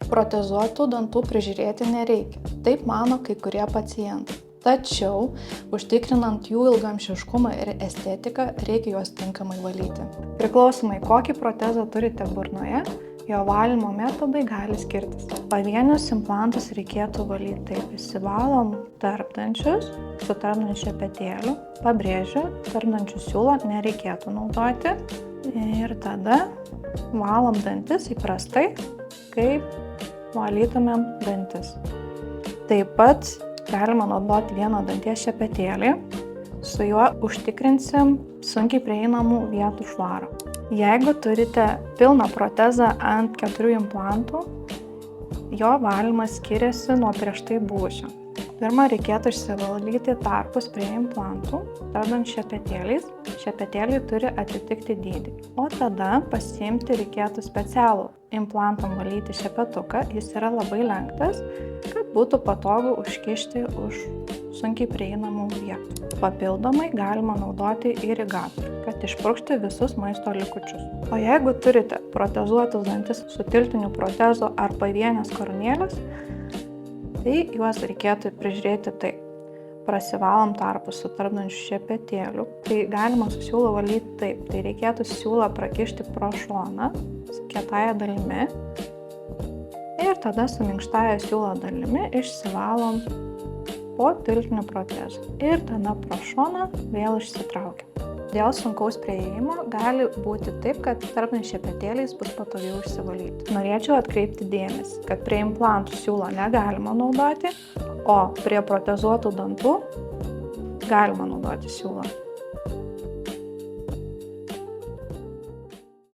Protezuotų dantų prižiūrėti nereikia. Taip mano kai kurie pacientai. Tačiau, užtikrinant jų ilgaamžiškumą ir estetiką, reikia juos tinkamai valyti. Priklausomai, kokį protezą turite burnoje, jo valymo metodai gali skirtis. Pavienius implantus reikėtų valyti taip. Įsivalom tarpdančius su tarpdančiu šepetėliu. Pabrėžiu, tarpdančių siūlo nereikėtų naudoti. Ir tada valom dantis įprastai, kaip valytumėm dantis. Taip pat galima naudoti vieno danties šepetėlį, su juo užtikrinsim sunkiai prieinamų vietų švarą. Jeigu turite pilną protezą ant 4 implantų, jo valymas skiriasi nuo prieš tai buvusio. Pirma, reikėtų išsivalyti tarpus prie implantų, tarpdant šepetėliais. Šepetėliai turi atitikti dydį. O tada pasiimti reikėtų specialų implantam valyti šepetuką. Jis yra labai lenktas, kad būtų patogu užkišti už sunkiai prieinamų vietų. Papildomai galima naudoti irigatorių, kad išpurkšti visus maisto likučius. O jeigu turite protezuotus dantis su tiltiniu protezu ar pavienės koronėlės, tai juos reikėtų prižiūrėti taip. Prasivalom tarpus su tarpdančiu šepetėliu. Tai galima su siūlu valyti taip. Tai reikėtų siūlą prakišti pro šoną su kietąja dalimi ir tada su minkštąja siūlo dalimi išsivalom po tiltiniu protezu. Ir tada pro šoną vėl išsitraukiam. Dėl sunkaus prieėjimo gali būti taip, kad tarpdant šepetėliais bus patogiau išsivalyti. Norėčiau atkreipti dėmesį, kad prie implantų siūlo negalima naudoti, o prie protezuotų dantų galima naudoti siūlą.